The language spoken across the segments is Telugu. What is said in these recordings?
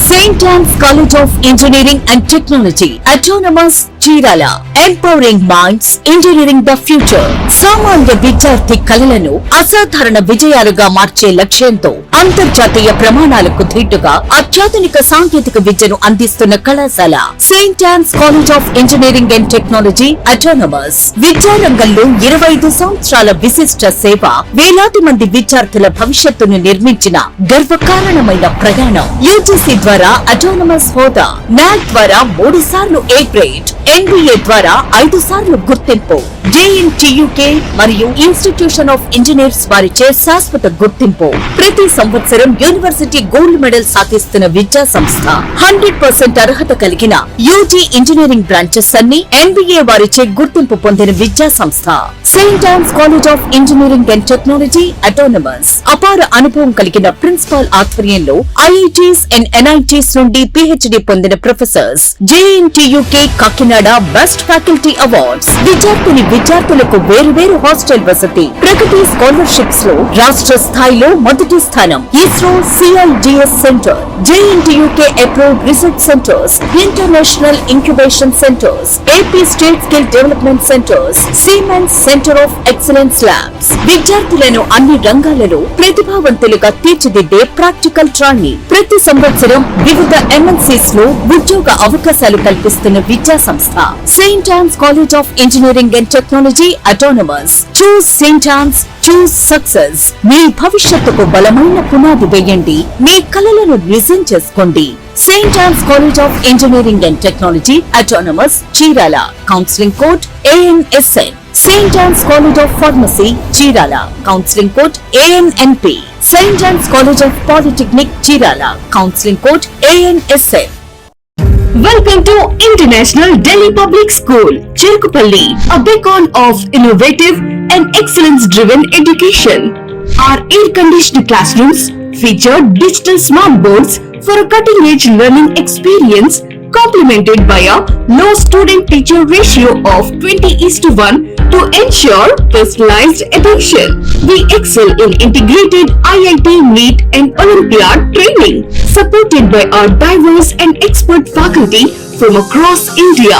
St. Anne's College of Engineering and Technology, Autonomous Chirala, Empowering Minds, Engineering the Future. సామాన్య విద్యార్థి కలలను అసాధారణ విజయాలుగా మార్చే లక్ష్యంతో అంతర్జాతీయ ప్రమాణాలకు ధీటుగా అత్యాధునిక సాంకేతిక విద్యను అందిస్తున్న కళాశాల Saint yawns college of engineering and technology autonomous. విద్యారంగంలో 25 సంవత్సరాల విశిష్ట సేవ, వేలాది మంది విద్యార్థుల భవిష్యత్తును నిర్మించిన గర్వకారణమైన ప్రయాణం. యూజీసీ ద్వారా అటానమస్ హోదా, నాక్ ద్వారా 3 సార్లు ఏ గ్రేడ్, NBA ద్వారా 5 సార్లు గుర్తింపు, JNTUK మరియు ఇన్స్టిట్యూషన్ ఆఫ్ ఇంజనీర్స్ వారిచే శాశ్వత గుర్తింపు. ప్రతి సంవత్సరం యూనివర్సిటీ గోల్డ్ మెడల్ సాధిస్తున్న విద్యా సంస్థ. 100% అర్హత కలిగిన యూజీ ఇంజనీరింగ్ బ్రాంచెస్ అన్ని NBA వారిచే గుర్తింపు పొందిన విద్యా సంస్థ Saint Ann's college of engineering and technology autonomous. అపార అనుభవం కలిగిన ప్రిన్సిపాల్ ఆధ్వర్యంలో IITs అండ్ NITs నుండి PhD పొందిన professors. JNTUK Kakinada best faculty awards. విద్యార్థులకు వేరు హాస్టల్ వసతి. ప్రగతి స్కాలర్షిప్స్ లో రాష్ట్ర స్థాయిలో మొదటి స్థానం. ISRO CIGS centre, JNTUK approved research centres, international incubation centres, AP state skill development centres, siemens centre of excellence labs. విద్యార్థులను అన్ని రంగాలలో ప్రతిభావంతులుగా తీర్చిదిద్దే ప్రాక్టికల్ ట్రైనింగ్. ప్రతి సంవత్సరం వివిధ MNCs లో ఉద్యోగ అవకాశాలు కల్పిస్తున్న విద్యా సంస్థ Saint Ann's college of engineering and technology autonomous. Choose Saint Ann's, choose success. మీ భవిష్యత్తుకు బలమైన పునాది వేయండి. మీ కలలను నిజం చేసుకోండి. Saint Ann's college of engineering and technology autonomous, Chirala. Counselling code ANSN. Saint Ann's college of pharmacy, Chirala. Counselling code ANNP. Saint Ann's college of polytechnic, Chirala. Counselling code ANSN. Welcome to International Delhi Public School, Cherkupalli, a beacon of innovative and excellence-driven education. Our air-conditioned classrooms feature digital smart boards for a cutting-edge learning experience, complemented by a low student-teacher ratio of 20:1 to ensure personalized attention. We excel in integrated IIT, NEET and Olympiad training, supported by our diverse and expert faculty from across India.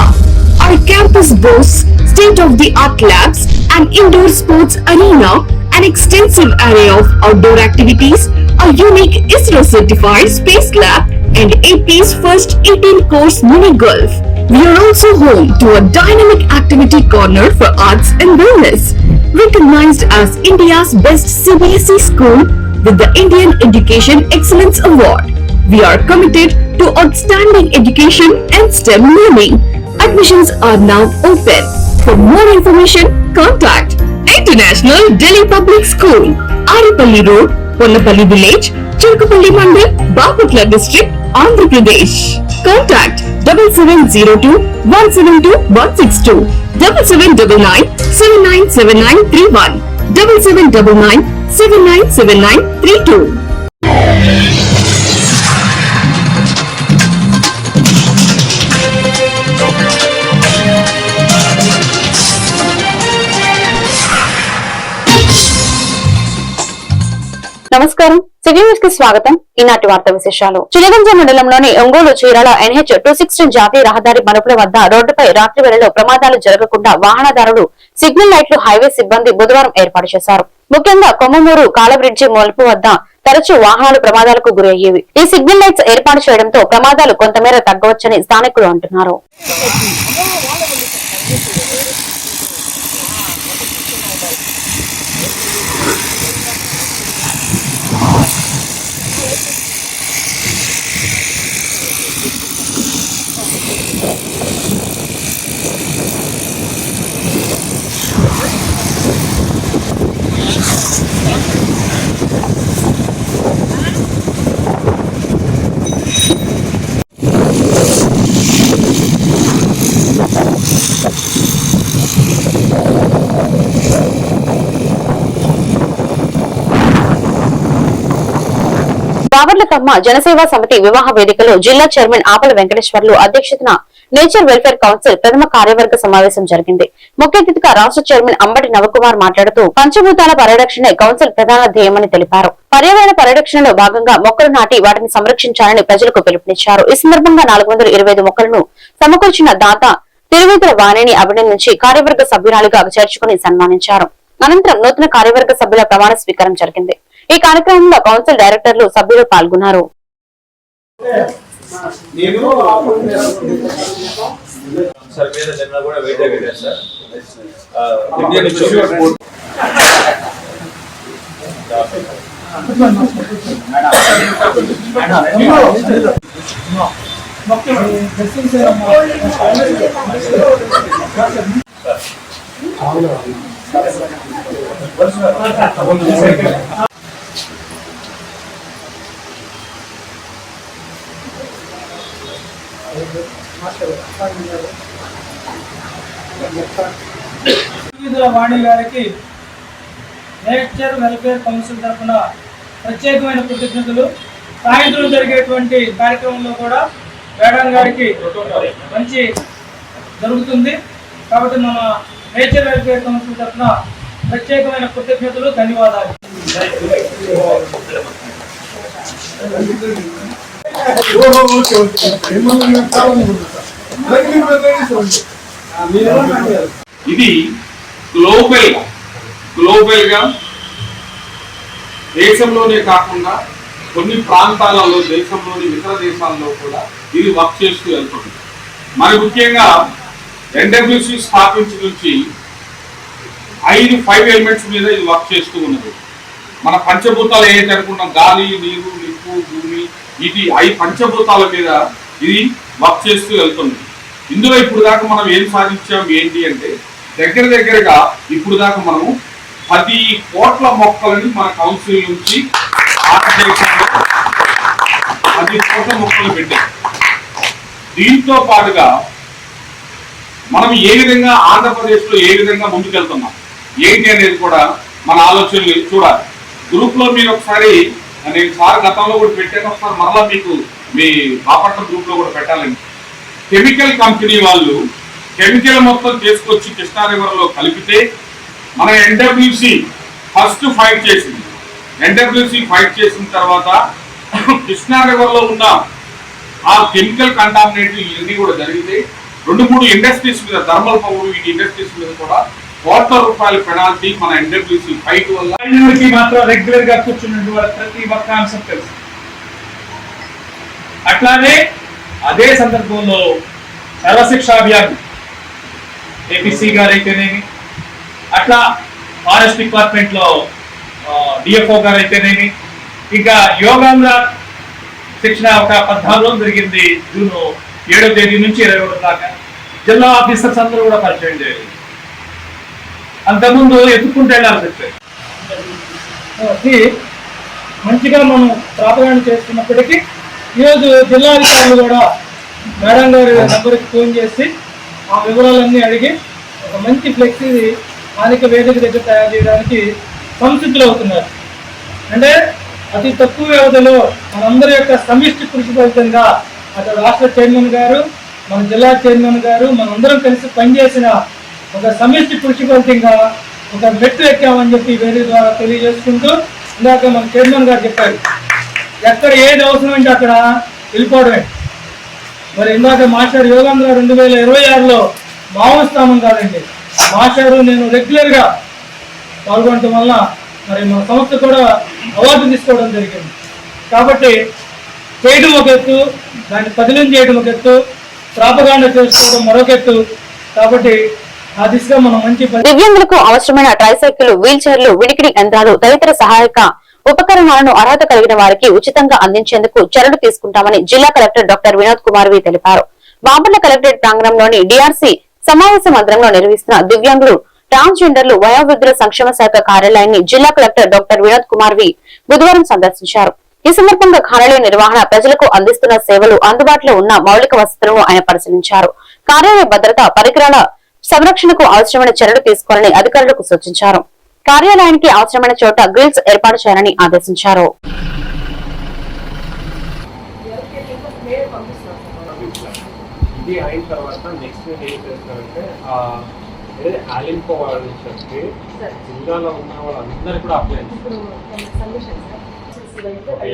Our campus boasts state-of-the-art labs, an indoor sports arena, an extensive array of outdoor activities, a unique ISRO-certified space lab, and AP's first 18-course mini golf. We are also home to a dynamic activity corner for arts and wellness. Recognized as India's best CBSE school with the Indian Education Excellence Award, we are committed to outstanding education and STEM learning. Admissions are now open. For more information, contact International Delhi Public School, Aripalli Road, Ponnapalli Village, Cherkupalli Mandal, Bapatla District, Andhra Pradesh. Contact 7702 172 162, 7799 797931, 7799 797932. నమస్కారం, సిటీ న్యూస్ కి స్వాగతం. ఈనాటి వార్తా విశేషాలు. చిలగంజ మండలంలోని ఒంగోలు చీరాల NH 216 జాతీయ రహదారి మలుపుల వద్ద రోడ్డుపై రాత్రి వేళలో ప్రమాదాలు జరగకుండా వాహనదారులు, సిగ్నల్ లైట్లు, హైవే సిబ్బంది బుధవారం ఏర్పాటు చేశారు. ముఖ్యంగా కొమ్మమూరు కాలబ్రిడ్జి మలుపు వద్ద తరచూ వాహనాలు ప్రమాదాలకు గురి అయ్యేవి. ఈ సిగ్నల్ లైట్స్ ఏర్పాటు చేయడంతో ప్రమాదాలు కొంతమేర తగ్గవచ్చని స్థానికులు అంటున్నారు. బావర్లకమ్మ జనసేవా సమితి వివాహ వేదికలో జిల్లా చైర్మన్ ఆపల వెంకటేశ్వర్లు అధ్యక్షతన నేచర్ వెల్ఫేర్ కౌన్సిల్ ప్రథమ కార్యవర్గ సమావేశం జరిగింది. ముఖ్య అతిథిగా రాష్ట్ర చైర్మన్ అంబటి నవకుమార్ మాట్లాడుతూ పంచభూతాల పరిరక్షణే కౌన్సిల్ ప్రధాన ధ్యేయమని తెలిపారు. పర్యావరణ పరిరక్షణలో భాగంగా మొక్కలు నాటి వాటిని సంరక్షించాలని ప్రజలకు పిలుపునిచ్చారు. ఈ సందర్భంగా 425 మొక్కలను సమకూర్చిన దాత తిరువేదుల వాణిని అభినందించి కార్యవర్గ సభ్యురాలుగా చేర్చుకుని సన్మానించారు. అనంతరం నూతన కార్యవర్గ సభ్యుల ప్రమాణ స్వీకారం జరిగింది. ఈ కార్యక్రమంలో కౌన్సిల్ డైరెక్టర్లు సభ్యులు పాల్గొన్నారు. వాణి గారికి నేచర్ వెల్ఫేర్ కౌన్సిల్ తరఫున ప్రత్యేకమైన కృతజ్ఞతలు. సాయంత్రం జరిగేటువంటి కార్యక్రమంలో కూడా మేడం గారికి మంచి జరుగుతుంది కాబట్టి మన నేచర్ వెల్ఫేర్ కౌన్సిల్ తరఫున ప్రత్యేకమైన కృతజ్ఞతలు, ధన్యవాదాలు. ఇది గ్లోబల్ గా దేశంలోనే కాకుండా కొన్ని ప్రాంతాలలో దేశంలోని ఇతర దేశాల్లో కూడా ఇది వర్క్ చేస్తూ వెళ్తుంది. మరి ముఖ్యంగా ఎన్డబ్ల్యూసి స్థాపించి నుంచి 5 ఎలిమెంట్స్ మీద ఇది వర్క్ చేస్తూ ఉన్నది. మన పంచభూతాలు ఏదైతే అనుకున్నాం, గాలి, నీరు, నిప్పు, భూమి, ఇది 5 పంచభూతాల మీద ఇది వర్క్ చేస్తూ వెళ్తుంది. ఇందులో ఇప్పుడు దాకా మనం ఏం సాధించాం ఏంటి అంటే దగ్గరగా ఇప్పుడు దాకా మనము 10 కోట్ల మొక్కలని మన కౌన్సిల్ నుంచి భారతదేశంలో 10 కోట్ల మొక్కలు పెట్టాం. దీంతో పాటుగా మనం ఏ విధంగా ఆంధ్రప్రదేశ్ లో ఏ విధంగా ముందుకెళ్తున్నాం ఏంటి అనేది కూడా మన ఆలోచనలు చూడాలి. గ్రూప్ లో మీరు ఒకసారి నేను సార్ గతంలో కూడా పెట్టాను, ఒకసారి మరలా మీకు మీ బాపట్ల గ్రూప్ లో కూడా పెట్టాలండి. కెమికల్ కంపెనీ వాళ్ళు కెమికల్ మొత్తం తీసుకొచ్చి కృష్ణా రివర్ లో కలిపితే మన ఎన్డబ్ల్యూసి ఫస్ట్ ఫైట్ చేసింది. ఎన్డబ్ల్యూసి ఫైట్ చేసిన తర్వాత కృష్ణా రివర్ లో ఉన్న ఆ కెమికల్ కంటామినేషన్ ఇవన్నీ కూడా జరిగితే 2-3 ఇండస్ట్రీస్ మీద, థర్మల్ పవర్ వీటి ఇండస్ట్రీస్ మీద కూడా ₹1,00,00,000 పెనాల్టీ మన ఎన్డబ్ల్యూసి ఫైట్ వల్ల మాత్రం రెగ్యులర్ గా కూర్చున్నటువంటి ప్రతి ఒక్క అంశం తెలుసు. అట్లానే అదే సందర్భంలో సర్వశిక్ష అభియాన్ ఏపీసీ గారు అయితేనేమి, అట్లా ఫారెస్ట్ డిపార్ట్మెంట్ లో డిఎఫ్ఓ గారు అయితేనేమి, ఇంకా యోగాంధ్ర శిక్షణ ఒక 14 రోజులు జరిగింది. జూన్ 7వ తేదీ నుంచి 21 దాకా జిల్లా ఆఫీసర్స్ అందరూ కూడా పరిచయం చేయాలి. అంతకుముందు ఎత్తుకుంటూ వెళ్ళాల్సి వచ్చాయి. మంచిగా మనం ప్రాపగాండ చేస్తున్నప్పటికీ ఈరోజు జిల్లా అధికారులు కూడా మేడం గారి నంబర్కి ఫోన్ చేసి ఆ వివరాలన్నీ అడిగి ఒక మంచి ఫ్లెక్సీ స్థానిక వేదిక దగ్గర తయారు చేయడానికి సంసిద్ధులు అవుతున్నారు. అంటే అతి తక్కువ వ్యవధిలో మనందరి యొక్క సమిష్టి కృషి ఫలితంగా అటు రాష్ట్ర చైర్మన్ గారు, మన జిల్లా చైర్మన్ గారు, మనందరం కలిసి పనిచేసిన ఒక సమిష్టి కృషి ఫలితంగా ఒక మెట్టు ఎక్కామని చెప్పి వేదిక ద్వారా తెలియజేసుకుంటూ, ఇందాక మన చైర్మన్ గారు చెప్పారు ఎక్కడ ఏది అవసరం అంటే అక్కడ వెళ్ళిపోవడమే. మరి ఇందాక మాస్టర్ యోగాంధ్ర 2026లో మామూలు స్థానం కాదండి. మాస్టారు నేను రెగ్యులర్గా పాల్గొనడం వల్ల మరి మన సంస్థ కూడా అవార్డు తీసుకోవడం జరిగింది. కాబట్టి చేయడం ఒక ఎత్తు, దాన్ని పదిలం చేయడం ఒక ఎత్తు, ప్రాపగాండ చేసుకోవడం మరొక ఎత్తు. కాబట్టి ఆ దిశగా మనం మంచి దివ్యాంగులకు అవసరమైన ట్రైసైకిల్, వీల్ చైర్లు, వినికిడి యంత్రాలు, తదితర సహాయక ఉపకరణాలను అర్హత కలిగిన వారికి ఉచితంగా అందించేందుకు చర్యలు తీసుకుంటామని జిల్లా కలెక్టర్ డాక్టర్ వినోద్ కుమార్ వి తెలిపారు. బాపట్ల కలెక్టరేట్ ప్రాంగణంలోని డిఆర్సీ సమావేశ మందిరంలో నిర్వహిస్తున్న దివ్యాంగులు, ట్రాన్స్జెండర్లు, వయోవృద్ధుల సంక్షేమ శాఖ కార్యాలయాన్ని జిల్లా కలెక్టర్ డాక్టర్ వినోద్ కుమార్ వి బుధవారం సందర్శించారు. ఈ సందర్భంగా కార్యాలయ నిర్వహణ, ప్రజలకు అందిస్తున్న సేవలు, అందుబాటులో ఉన్న మౌలిక వసతులను ఆయన పరిశీలించారు. కార్యాలయ భద్రత, పరికరాల సంరక్షణకు అవసరమైన చర్యలు తీసుకోవాలని అధికారులకు సూచించారు. కార్యాలయానికి అవసరమైన చోట గ్రిల్స్ ఏర్పాటు చేయాలని ఆదేశించారు. ఇది అయిన తర్వాత నెక్స్ట్ నేను ఏం చేస్తానంటే ఆలింపో వాళ్ళని చెప్పి జిల్లాలో ఉన్న వాళ్ళందరూ కూడా అప్లై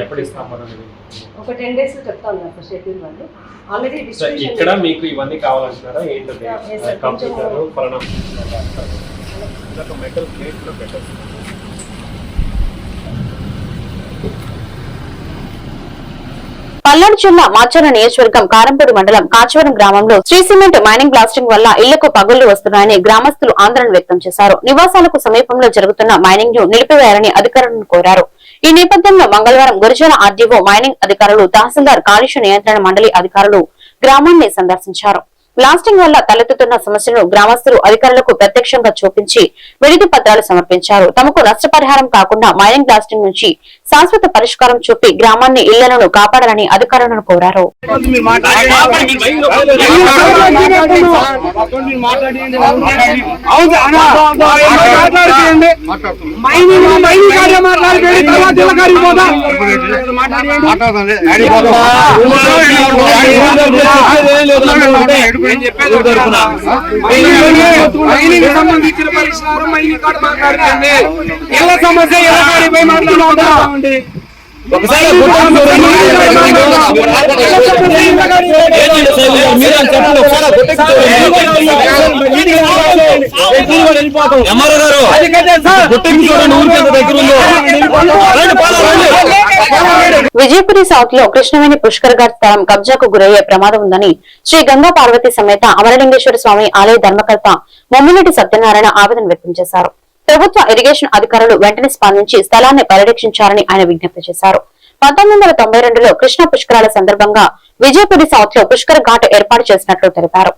ఎప్పుడు ఇస్తాం ఒక 10 days లో చెప్తాను సార్ షెడ్యూల్ వాళ్ళు ఆల్రెడీ ఇక్కడ మీకు ఇవన్నీ కావాలంటారా ఏంటంటే కంప్యూటర్ పలానా మెటల్ ప్లేట్ లో పెట్టారు. పల్నాడు జిల్లా మాచర్ల నియోజకవర్గం కారంపూడి మండలం కాచవరం గ్రామంలో శ్రీ సిమెంట్ మైనింగ్ బ్లాస్టింగ్ వల్ల ఇళ్లకు పగుళ్లు వస్తున్నాయని గ్రామస్తులు ఆందోళన వ్యక్తం చేశారు. నివాసాలకు సమీపంలో జరుగుతున్న మైనింగ్ ను నిలిపివేయాలని అధికారులను కోరారు. ఈ నేపథ్యంలో మంగళవారం గురిజాల ఆర్డీఓ మైనింగ్ అధికారులు తహసీల్దార్ కాలుష్య నియంత్రణ మండలి అధికారులు గ్రామాన్ని సందర్శించారు. బ్లాస్టింగ్ వల్ల తలెత్తుతున్న సమస్యలను గ్రామస్తులు అధికారులకు ప్రత్యక్షంగా చూపించి విడిది పత్రాలు సమర్పించారు. తమకు నష్టపరిహారం కాకుండా మైనింగ్ బ్లాస్టింగ్ నుంచి శాశ్వత పరిష్కారం చూపి గ్రామాన్ని ఇళ్లను కాపాడాలని అధికారులను కోరారు. సంబంధించిన పరిష్కారం మైనింగ్ కార్డు మాట్లాడుతుంది. ఇళ్ల సమస్య ఇళ్లపై మాట్లాడుతుంది. విజయపురి సౌత్ లో కృష్ణవేణి పుష్కర్ ఘాట్ స్థలం కబ్జాకు గురయ్యే ప్రమాదం ఉందని శ్రీ గంగా పార్వతి సమేత అమరలింగేశ్వర స్వామి ఆలయ ధర్మకర్త మొమ్మిరెడ్డి సత్యనారాయణ ఆవేదన వ్యక్తం చేశారు. ప్రభుత్వ ఇరిగేషన్ అధికారులు వెంటనే స్పందించి స్థలాన్ని పరిరక్షించాలని ఆయన విజ్ఞప్తి చేశారు. 1992లో కృష్ణ పుష్కరాల సందర్భంగా విజయపురి సౌత్ లో పుష్కర్ ఘాట్ ఏర్పాటు చేసినట్లు తెలిపారు.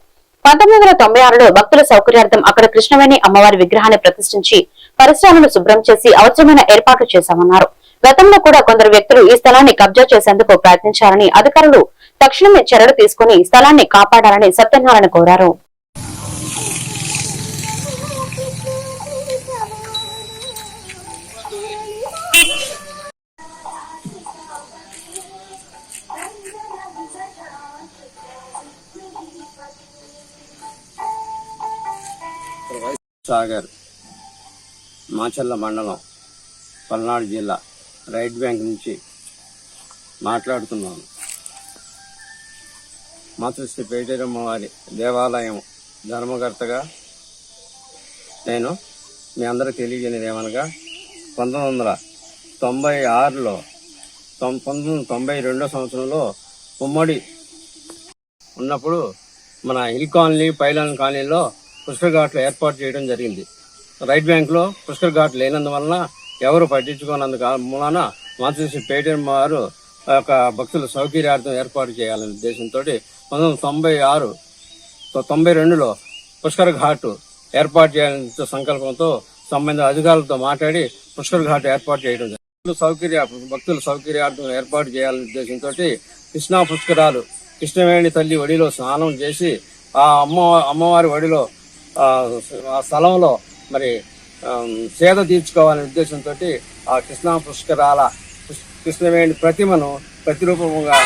1996లో భక్తుల సౌకర్యార్థం అక్కడ కృష్ణవేణి అమ్మవారి విగ్రహాన్ని ప్రతిష్ఠించి పరిసరాలను శుభ్రం చేసి అవసరమైన ఏర్పాట్లు చేశామన్నారు. గతంలో కూడా కొందరు వ్యక్తులు ఈ స్థలాన్ని కబ్జా చేసేందుకు ప్రయత్నించారని అధికారులు తక్షణమే చర్యలు తీసుకుని స్థలాన్ని కాపాడాలని సత్యనారాయణ కోరారు. సాగర్ మాచర్ల మండలం పల్నాడు జిల్లా రైట్ బ్యాంక్ నుంచి మాట్లాడుతున్నాను. మాతృశ్రీ పేటేరమ్మ వారి దేవాలయం ధర్మకర్తగా నేను మీ అందరికి తెలియజేయనిది ఏమనగా 1996లో 1992 సంవత్సరంలో ఉమ్మడి ఉన్నప్పుడు మన హిల్ కాలనీ పైలాన్ కాలనీలో పుష్కర్ ఘాట్లు ఏర్పాటు చేయడం జరిగింది. రైట్ బ్యాంక్లో పుష్కర్ ఘాట్ లేనందువలన ఎవరు పట్టించుకోనందుకు మూలన మాతృశ్రీ పేటేరమ్మ వారు యొక్క భక్తుల సౌకర్యార్థం ఏర్పాటు చేయాలనే ఉద్దేశంతో 1992లో పుష్కర్ ఘాట్ ఏర్పాటు చేయాలనే సంకల్పంతో సంబంధిత అధికారులతో మాట్లాడి పుష్కర్ ఘాట్ ఏర్పాటు చేయడం జరిగింది. భక్తుల సౌకర్యార్థం ఏర్పాటు చేయాలనే ఉద్దేశంతో కృష్ణా పుష్కరాలు కృష్ణవేణి తల్లి ఒడిలో స్నానం చేసి ఆ అమ్మవారి ఒడిలో ఆ స్థలంలో మరి సేద తీర్చుకోవాలనే ఉద్దేశంతో ఆ కృష్ణా పుష్కరాల కృష్ణవేణి ప్రతిమను ప్రతిరూపముగా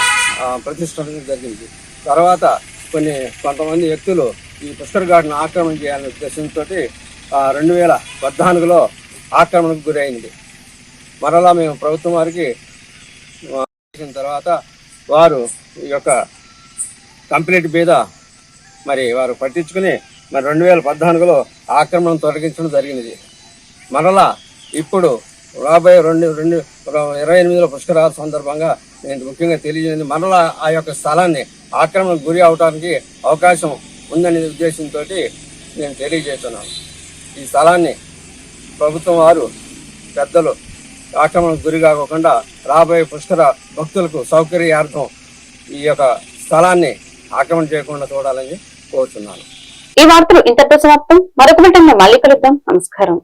ప్రతిష్ఠించడం జరిగింది. తర్వాత కొంతమంది వ్యక్తులు ఈ పుష్కర్ ఘాట్ను ఆక్రమణ చేయాలనే ఉద్దేశంతో 2014లో ఆక్రమణకు గురైంది. మరలా మేము ప్రభుత్వం వారికి చేసిన తర్వాత వారు ఈ యొక్క కంప్లీట్ మీద మరి వారు పట్టించుకుని మరి 2014లో ఆక్రమణ తొలగించడం జరిగినది. మరలా ఇప్పుడు రాబోయే 2028లో పుష్కరాల సందర్భంగా నేను ముఖ్యంగా తెలియజేయండి, మరలా ఆ యొక్క స్థలాన్ని ఆక్రమణకు గురి అవడానికి అవకాశం ఉందనే ఉద్దేశంతో నేను తెలియజేస్తున్నాను. ఈ స్థలాన్ని ప్రభుత్వం వారు పెద్దలు ఆక్రమణకు గురి కాకుండా రాబోయే పుష్కర భక్తులకు సౌకర్యార్థం ఈ యొక్క స్థలాన్ని ఆక్రమణ చేయకుండా చూడాలని కోరుతున్నాను. ఈ వార్తలు ఇంతటితో సమాప్తం. మరొక వెంటనే మళ్ళీ కలుద్దాం. నమస్కారం.